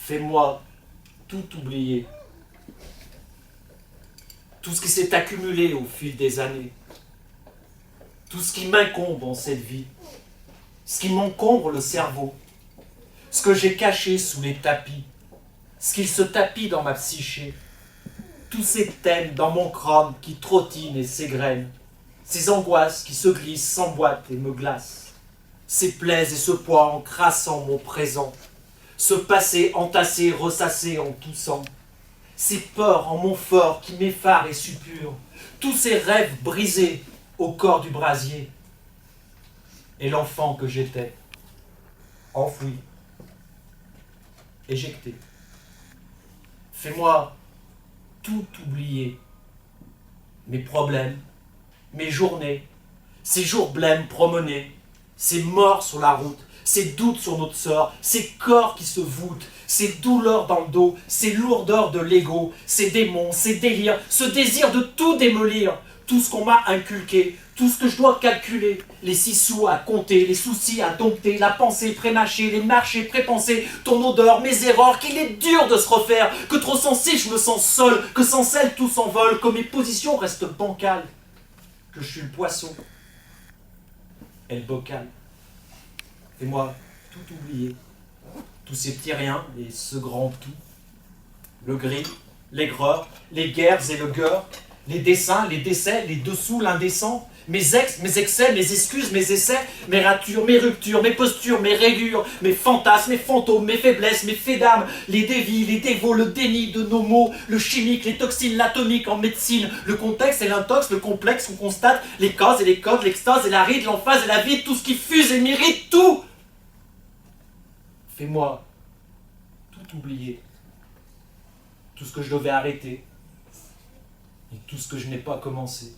Fais-moi tout oublier. Tout ce qui s'est accumulé au fil des années. Tout ce qui m'incombe en cette vie. Ce qui m'encombre le cerveau. Ce que j'ai caché sous les tapis. Ce qu'il se tapit dans ma psyché. Tous ces thèmes dans mon crâne qui trottinent et s'égrènent. Ces angoisses qui se glissent, s'emboîtent et me glacent. Ces plaies et ce poids en crassant mon présent. Ce passé entassé, ressassé en toussant. Ces peurs en mon fort qui m'effarent et suppurent. Tous ces rêves brisés au corps du brasier. Et l'enfant que j'étais, enfoui, éjecté. Fais-moi tout oublier. Mes problèmes, mes journées, ces jours blêmes promenés, ces morts sur la route, ces doutes sur notre sort, ces corps qui se voûtent, ces douleurs dans le dos, ces lourdeurs de l'ego, ces démons, ces délires, ce désir de tout démolir, tout ce qu'on m'a inculqué, tout ce que je dois calculer, les 6 sous à compter, les soucis à dompter, la pensée prémâchée, les marchés prépensés, ton odeur, mes erreurs, qu'il est dur de se refaire, que trop sensé je me sens seul, que sans elle tout s'envole, que mes positions restent bancales, que je suis le poisson et le bocal. Fais-moi tout oublier, tous ces petits riens et ce grand tout, le gris, l'aigreur, les guerres et le gueur, les dessins, les décès, les dessous, l'indécent, mes ex, mes excès, mes excuses, mes essais, mes ratures, mes ruptures, mes postures, mes rayures, mes fantasmes, mes fantômes, mes faiblesses, mes faits d'âme, les dévis, les dévots, le déni de nos mots, le chimique, les toxines, l'atomique en médecine, le contexte et l'intox, le complexe qu'on constate, les causes et les codes, l'extase et la ride, l'emphase et la vie, tout ce qui fuse et mérite tout. Fais-moi tout oublier, tout ce que je devais arrêter et tout ce que je n'ai pas commencé.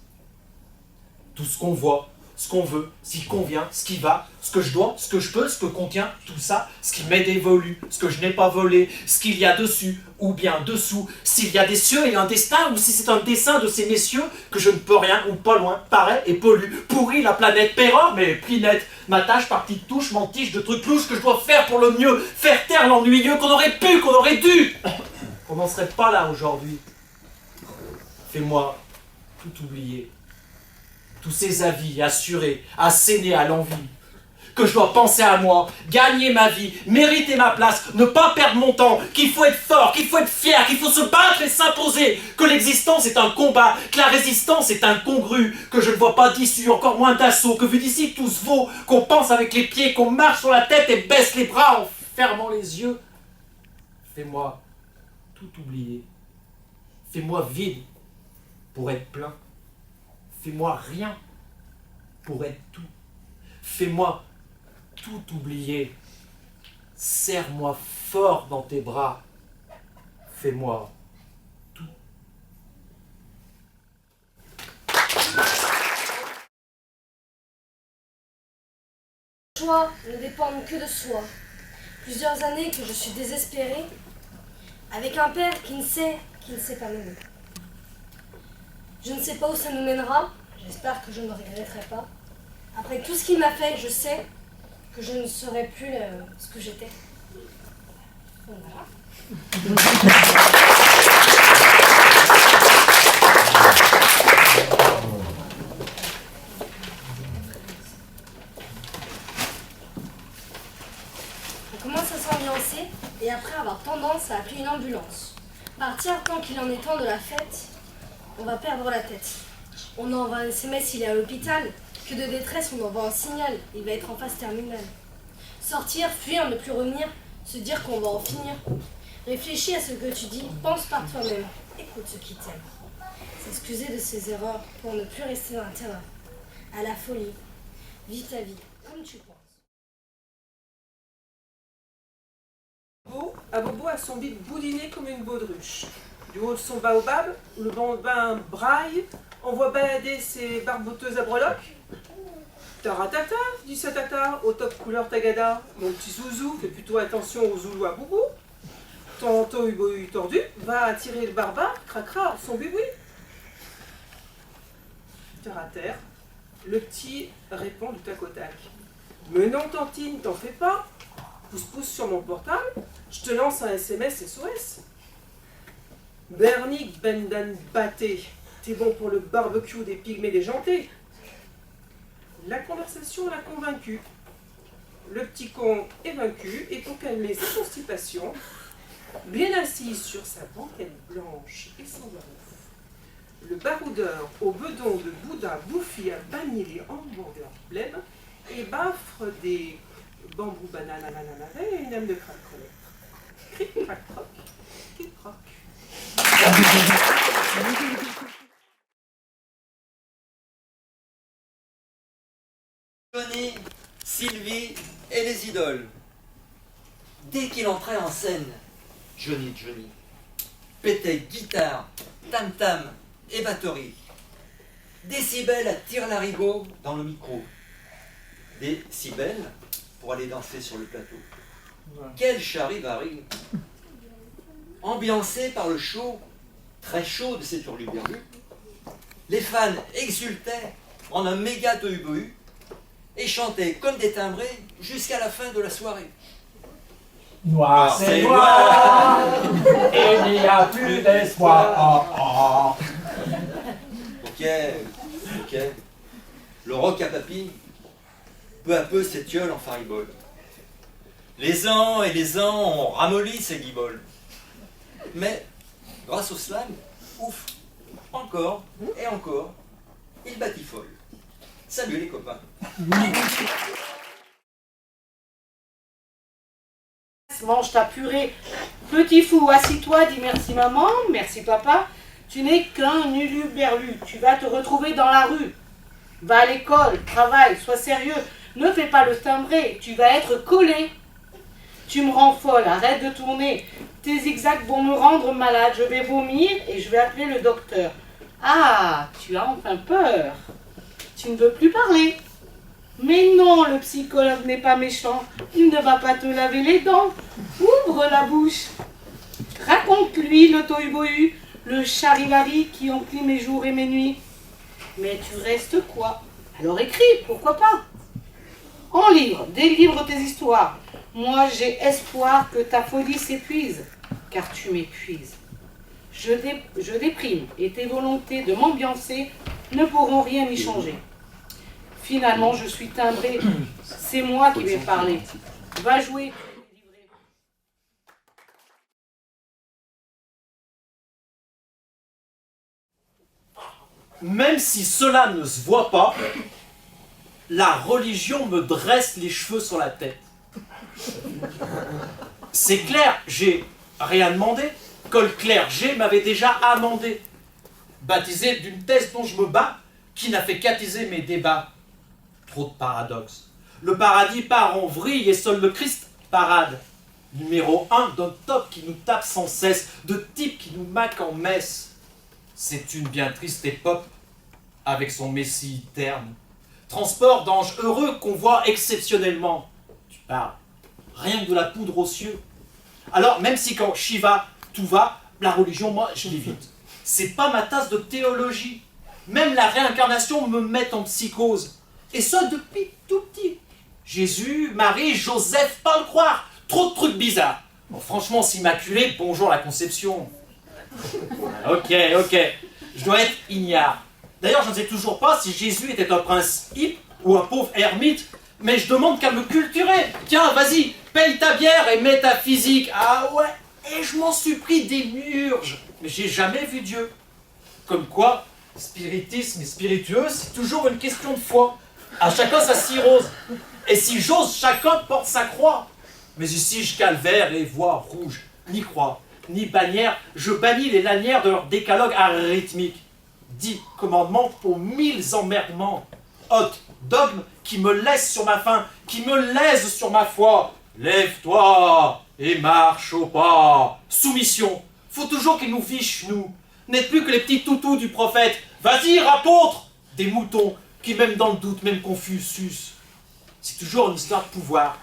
Tout ce qu'on voit, ce qu'on veut, ce qui convient, ce qui va, ce que je dois, ce que je peux, ce que contient, tout ça, ce qui m'est dévolu, ce que je n'ai pas volé, ce qu'il y a dessus ou bien dessous, s'il y a des cieux et un destin ou si c'est un dessein de ces messieurs que je ne peux rien ou pas loin, paraît et pollue, pourrit la planète paiera, mais plie net, ma tâche par petites touches, m'entiche de trucs louches que je dois faire pour le mieux, faire taire l'ennuyeux qu'on aurait pu, qu'on aurait dû. On n'en serait pas là aujourd'hui. Fais-moi tout oublier. Tous ces avis assurés, assénés à l'envie, que je dois penser à moi, gagner ma vie, mériter ma place, ne pas perdre mon temps, qu'il faut être fort, qu'il faut être fier, qu'il faut se battre et s'imposer, que l'existence est un combat, que la résistance est incongrue, que je ne vois pas d'issue, encore moins d'assaut, que vu d'ici tout se vaut, qu'on pense avec les pieds, qu'on marche sur la tête et baisse les bras en fermant les yeux. Fais-moi tout oublier. Fais-moi vide pour être plein. Fais-moi rien pour être tout. Fais-moi tout oublier. Serre-moi fort dans tes bras. Fais-moi tout. Les choix ne dépendent que de soi. Plusieurs années que je suis désespérée, avec un père qui ne sait pas m'aimer. Je ne sais pas où ça nous mènera, j'espère que je ne regretterai pas. Après tout ce qu'il m'a fait, je sais que je ne serai plus ce que j'étais. Donc voilà. On commence à s'ambiancer et après avoir tendance à appeler une ambulance. Partir tant qu'il en est temps de la fête, on va perdre la tête. On envoie un SMS, il est à l'hôpital. Que de détresse, on envoie un signal, il va être en phase terminale. Sortir, fuir, ne plus revenir, se dire qu'on va en finir. Réfléchis à ce que tu dis, pense par toi-même. Écoute ceux qui t'aiment. S'excuser de ses erreurs pour ne plus rester dans la terreur. À la folie. Vis ta vie comme tu penses. Bobo a son bide boudiné comme une baudruche. Du haut de son baobab, où le bambin braille, on voit balader ses barboteuses à breloques. Taratata, dit sa tata, au top couleur tagada. Mon petit zouzou, fais plutôt attention aux zoulous à boubou. Ton tohu tordu va attirer le barbare, cracra, son biboui. Terre à terre, le petit répond du tac au tac. Mais non, tantine, t'en fais pas. pouce sur mon portable, je te lance un SMS SOS. Bernick Bendan Baté, t'es bon pour le barbecue des pygmées déjantés. La conversation l'a convaincu. Le petit con est vaincu et pour calmer sa constipation, bien assis sur sa banquette blanche et sans barouf, le baroudeur au bedon de Bouddha bouffi à bannir les hamburgers blême et baffre des bambous bananes à la et une âme de crac-croc. Cric crac croc, cric croc. Johnny, Sylvie et les idoles. Dès qu'il entrait en scène, Johnny pétait guitare, tam-tam et batterie. Décibels à tire-larigot dans le micro. Décibels pour aller danser sur le plateau. Quel charivari! Ambiancé par le show, très chaud de ces turluberlus, les fans exultaient en un méga tohu-bohu et chantaient comme des timbrés jusqu'à la fin de la soirée. Noir, c'est noir, et il n'y a plus d'espoir. Ok. Le rock à papy, peu à peu s'étiole en faribole. Les ans et les ans ont ramolli ces guiboles. Mais, grâce au slam, ouf, encore et encore, il batifole. Salut les copains. Mange ta purée. Petit fou, assis-toi, dis merci maman, merci papa. Tu n'es qu'un uluberlu, tu vas te retrouver dans la rue. Va à l'école, travaille, sois sérieux. Ne fais pas le timbré, tu vas être collé. Tu me rends folle, arrête de tourner. Tes zigzags vont me rendre malade, je vais vomir et je vais appeler le docteur. Ah, tu as enfin peur. Tu ne veux plus parler. Mais non, le psychologue n'est pas méchant. Il ne va pas te laver les dents. Ouvre la bouche. Raconte-lui le tohu-bohu, le charivari qui emplit mes jours et mes nuits. Mais tu restes quoi? Alors écris, pourquoi pas? En livre, délivre tes histoires. Moi, j'ai espoir que ta folie s'épuise, car tu m'épuises. Je déprime et tes volontés de m'ambiancer ne pourront rien y changer. Finalement, je suis timbré. C'est moi qui vais parler. Va jouer. Même si cela ne se voit pas, la religion me dresse les cheveux sur la tête. C'est clair, j'ai rien demandé, que le clergé m'avait déjà amendé. Baptisé d'une thèse dont je me bats, qui n'a fait qu'attiser mes débats. Trop de paradoxes. Le paradis part en vrille et seul le Christ parade. Numéro 1 d'un top qui nous tape sans cesse, de type qui nous maque en messe. C'est une bien triste époque, avec son messie terne. Transport d'anges heureux qu'on voit exceptionnellement. Tu parles, rien que de la poudre aux cieux. Alors, même si quand Shiva, tout va, la religion, moi, je l'évite. C'est pas ma tasse de théologie. Même la réincarnation me met en psychose. Et ça depuis tout petit. Jésus, Marie, Joseph, pas le croire. Trop de trucs bizarres. Bon, franchement, s'immaculer, bonjour la conception. Ok. Je dois être ignare. D'ailleurs, je ne sais toujours pas si Jésus était un prince hip ou un pauvre ermite, mais je demande qu'à me culturer. Tiens, vas-y, paye ta bière et mets ta physique. Ah ouais, et je m'en suis pris des murges. Mais j'ai jamais vu Dieu. Comme quoi, spiritisme et spiritueux, c'est toujours une question de foi. À chacun sa cirrhose. Et si j'ose, chacun porte sa croix. Mais ici, je calvaire et voix rouge, ni croix, ni bannière. Je bannis les lanières de leur décalogue arithmique. 10 commandements pour 1000 emmerdements. Hôte, dogme qui me laisse sur ma faim, qui me lèse sur ma foi. Lève-toi et marche au pas. Soumission, faut toujours qu'ils nous fichent, nous. N'êtes plus que les petits toutous du prophète. Vas-y, apôtre. Des moutons qui, même dans le doute, même Confucius. C'est toujours une histoire de pouvoir.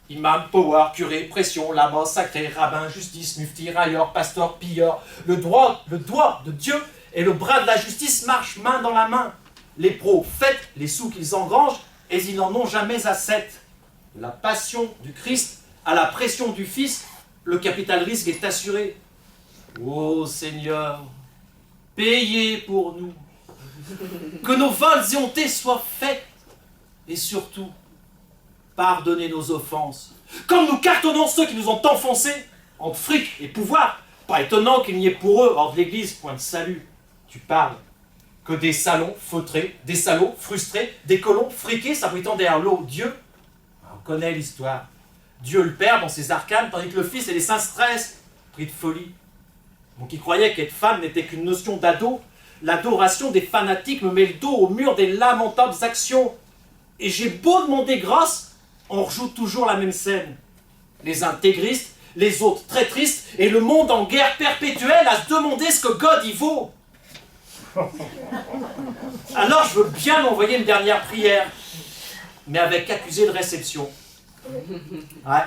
Imam, power, curé, pression, lama, sacré, rabbin, justice, mufti, railleur, pasteur, pilleur. Le doigt de Dieu et le bras de la justice marchent main dans la main. Les pros fêtent les sous qu'ils engrangent et ils n'en ont jamais assez. La passion du Christ À la pression du Fils, le capital risque est assuré. Ô Seigneur, payez pour nous. Que nos vols éhontés soient faits. Et surtout, pardonnez nos offenses. Comme nous cartonnons ceux qui nous ont enfoncés entre fric et pouvoir, pas étonnant qu'il n'y ait pour eux, hors de l'église, point de salut. Tu parles que des salons feutrés, des salauds frustrés, des colons friqués s'abritant derrière l'eau. Dieu, on connaît l'histoire. Dieu le Père dans ses arcanes, tandis que le Fils et les saints stressent, pris de folie. Moi qui croyais qu'être fan n'était qu'une notion d'ado, l'adoration des fanatiques me met le dos au mur des lamentables actions. Et j'ai beau demander grâce, on rejoue toujours la même scène. Les intégristes, les autres très tristes, et le monde en guerre perpétuelle à se demander ce que God y vaut. Alors je veux bien envoyer une dernière prière, mais avec accusé de réception. Ouais,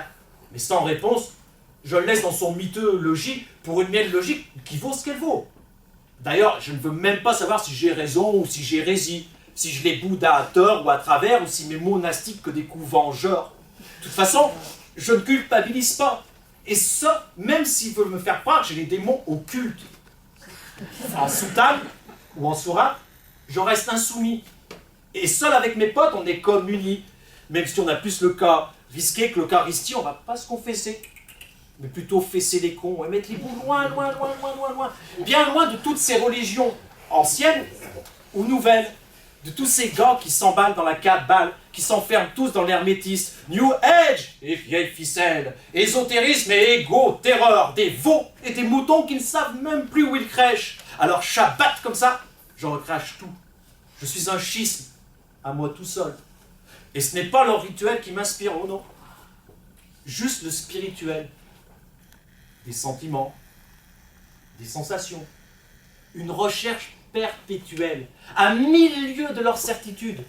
mais sans réponse, je le laisse dans son miteux logis pour une mienne logique qui vaut ce qu'elle vaut. D'ailleurs, je ne veux même pas savoir si j'ai raison ou si j'ai hérésie, si je les Bouddha à tort ou à travers, ou si mes mots n'astiquent que des coups vengeurs. De toute façon, je ne culpabilise pas. Et ça, même s'ils veulent me faire croire que j'ai les démons occultes. En soutane ou en sourate, je reste insoumis. Et seul avec mes potes, on est comme unis. Même si on a plus le cas risqué que le cas risqué, on va pas se confesser. Mais plutôt fesser les cons et mettre les bouts loin, loin, loin, loin, loin, loin. Bien loin de toutes ces religions anciennes ou nouvelles. De tous ces gars qui s'emballent dans la cabale, qui s'enferment tous dans l'hermétisme, New Age et vieilles ficelles, ésotérisme et égo, terreur, des veaux et des moutons qui ne savent même plus où ils crèchent. Alors Shabbat comme ça, j'en recrache tout. Je suis un schisme, à moi tout seul. Et ce n'est pas leur rituel qui m'inspire, oh non. Juste le spirituel. Des sentiments, des sensations, une recherche perpétuelle, à 1000 lieues de leur certitude,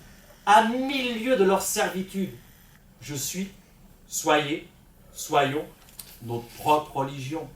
à 1000 lieues de leur servitude. Je suis, soyez, soyons, notre propre religion.